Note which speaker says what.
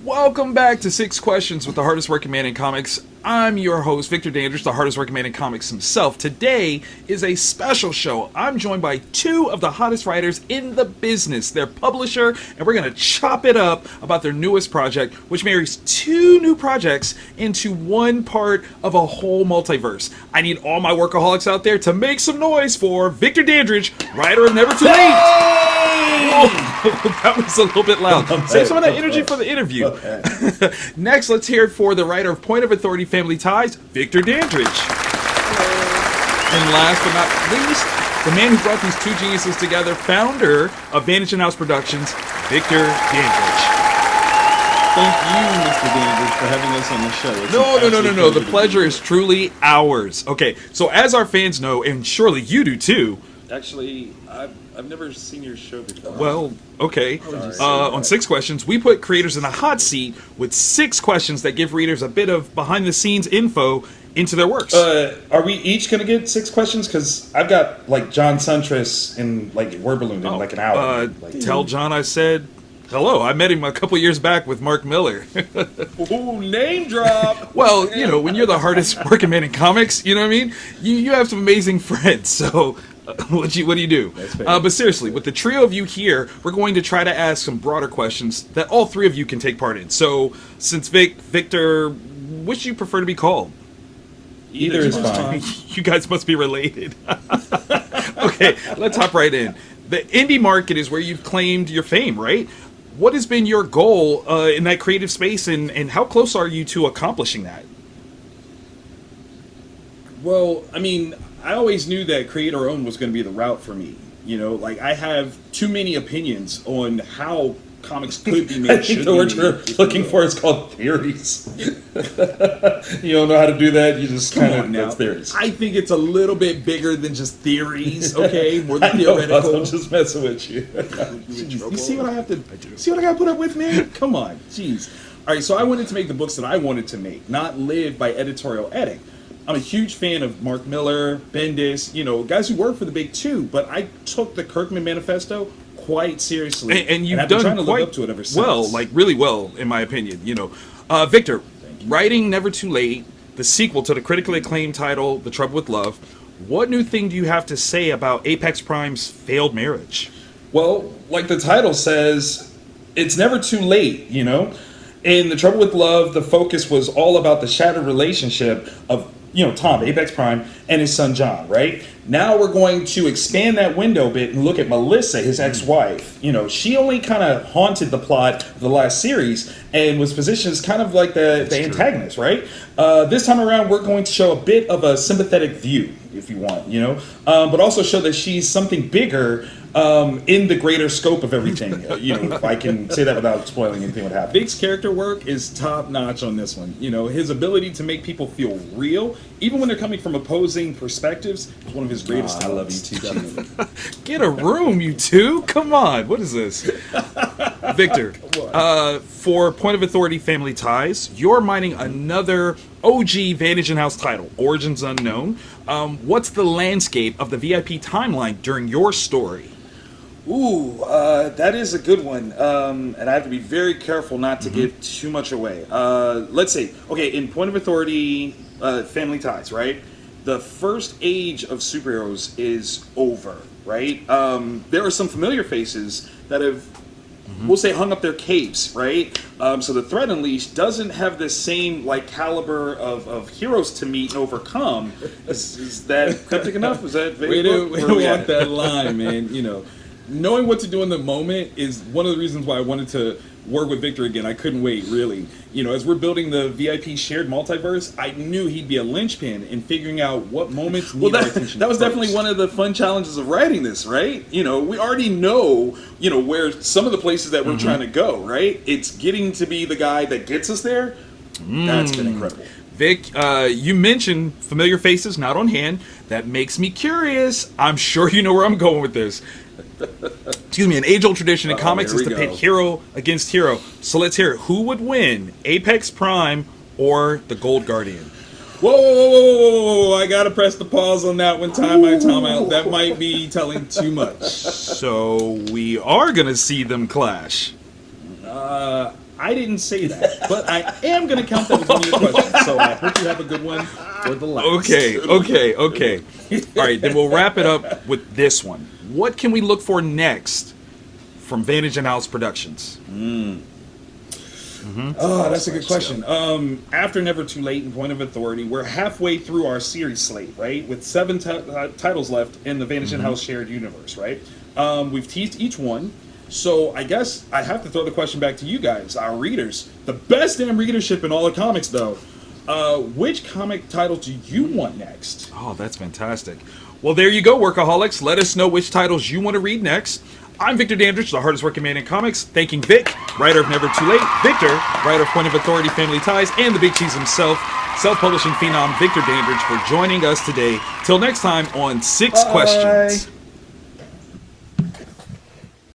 Speaker 1: Welcome back to Six Questions with the hardest working man in comics. I'm your host, Victor Dandridge, the hardest working man in comics himself. Today is a special show. I'm joined by two of the hottest writers in the business, their publisher, and we're going to chop it up about their newest project, which marries two new projects into one part of a whole multiverse. I need all my workaholics out there to make some noise for Victor Dandridge, writer of Never Too Late. Oh, that was a little bit loud. Save some of that energy for the interview. Next, let's hear it for the writer of Point of Authority Family Ties, Victor Dandridge. And last but not least, the man who brought these two geniuses together, founder of Vantage Inhouse Productions, Victor Dandridge.
Speaker 2: Thank you, Mr. Dandridge, for having us on the show.
Speaker 1: No. The pleasure is truly ours. Okay, so as our fans know, and surely you do too.
Speaker 2: Actually, I've never seen your show before.
Speaker 1: Well, okay. On Six Questions, we put creators in the hot seat with 6 questions that give readers a bit of behind-the-scenes info into their works.
Speaker 3: Are we each going to get 6 questions? Because I've got, like, John Siuntres and, like, word balloon in, like, an hour.
Speaker 1: Tell John I said hello. I met him a couple years back with Mark Millar.
Speaker 2: Ooh, name drop!
Speaker 1: Well, you know, when you're the hardest working man in comics, you know what I mean? You have some amazing friends, so... what do you do? But seriously, with the trio of you here, we're going to try to ask some broader questions that all 3 of you can take part in. So, since Victor, which do you prefer to be called?
Speaker 3: Either is fine.
Speaker 1: You guys must be related. Okay, let's hop right in. The indie market is where you've claimed your fame, right? What has been your goal in that creative space, and how close are you to accomplishing that?
Speaker 2: Well, I mean, I always knew that creator-owned was going to be the route for me. You know, like, I have too many opinions on how comics could be made.
Speaker 3: I think the word you're looking for is called theories. You don't know how to do that, you just kind of, that's theories.
Speaker 2: I think it's a little bit bigger than just theories, okay? More than theoretical.
Speaker 3: I'm just messing with you.
Speaker 2: You see what I have to, see what I got to put up with, man? Come on, jeez. All right, so I wanted to make the books that I wanted to make, not live by editorial edict. I'm a huge fan of Mark Millar, Bendis, you know, guys who work for the big two, but I took the Kirkman Manifesto quite seriously.
Speaker 1: And you've
Speaker 2: I've been
Speaker 1: done
Speaker 2: trying to
Speaker 1: quite
Speaker 2: live up to it ever since.
Speaker 1: well, like really well, in my opinion, you know. Victor, writing Never Too Late, the sequel to the critically acclaimed title, The Trouble with Love, what new thing do you have to say about Apex Prime's failed marriage?
Speaker 3: Well, like the title says, it's never too late, you know? In The Trouble with Love, the focus was all about the shattered relationship of, you know, Tom, Apex Prime, and his son John, right? Now we're going to expand that window a bit and look at Melissa, his ex-wife. You know, she only kind of haunted the plot of the last series and was positioned as kind of like the antagonist, right? This time around, we're going to show a bit of a sympathetic view, if you want, you know? But also show that she's something bigger in the greater scope of everything, you know, if I can say that without spoiling anything what happened.
Speaker 2: Vic's character work is top notch on this one. You know, his ability to make people feel real, even when they're coming from opposing perspectives, is one of his greatest
Speaker 3: I love you too.
Speaker 1: Get a room, you two. Come on. What is this? Victor, for Point of Authority Family Ties, you're mining another OG Vantage Inhouse title, Origins Unknown. What's the landscape of the VIP timeline during your story?
Speaker 2: Ooh, that is a good one. And I have to be very careful not to give too much away. Let's see. Okay, in Point of Authority Family Ties, right? The first age of superheroes is over, right? There are some familiar faces that have, we'll say, hung up their capes, right? So the Threat Unleashed doesn't have the same, like, caliber of heroes to meet and overcome. Is that cryptic enough? Is that vague? We don't walk that line, man, you know. Knowing what to do in the moment is one of the reasons why I wanted to work with Victor again. I couldn't wait, really. You know, as we're building the VIP shared multiverse, I knew he'd be a linchpin in figuring out what moments need our attention. That was definitely one of the fun challenges of writing this, right? You know, we already know, you know, where some of the places that we're trying to go, right? It's getting to be the guy that gets us there. That's been incredible.
Speaker 1: Vic, you mentioned familiar faces not on hand. That makes me curious. I'm sure you know where I'm going with this. Excuse me, an age-old tradition in comics is to pit hero against hero. So let's hear it. Who would win, Apex Prime or the Gold Guardian?
Speaker 2: Whoa, I gotta press the pause on that one. Time out. That might be telling too much.
Speaker 1: So we are gonna see them clash.
Speaker 2: I didn't say that, but I am going to count that as one of your questions. So I hope you have a good one for the last.
Speaker 1: Okay. All right, then we'll wrap it up with this one. What can we look for next from Vantage Inhouse Productions?
Speaker 2: Oh, that's a good question. After Never Too Late and Point of Authority, we're halfway through our series slate, right? With 7 titles left in the Vantage Inhouse shared universe, right? We've teased each one. So I guess I have to throw the question back to you guys, our readers. The best damn readership in all of comics, though. Which comic title do you want next?
Speaker 1: Oh, that's fantastic. Well, there you go, workaholics. Let us know which titles you want to read next. I'm Victor Dandridge, the hardest working man in comics, thanking Vic, writer of Never Too Late, Victor, writer of Point of Authority, Family Ties, and the Big Cheese himself, self-publishing phenom Victor Dandridge, for joining us today. Till next time on Six Questions.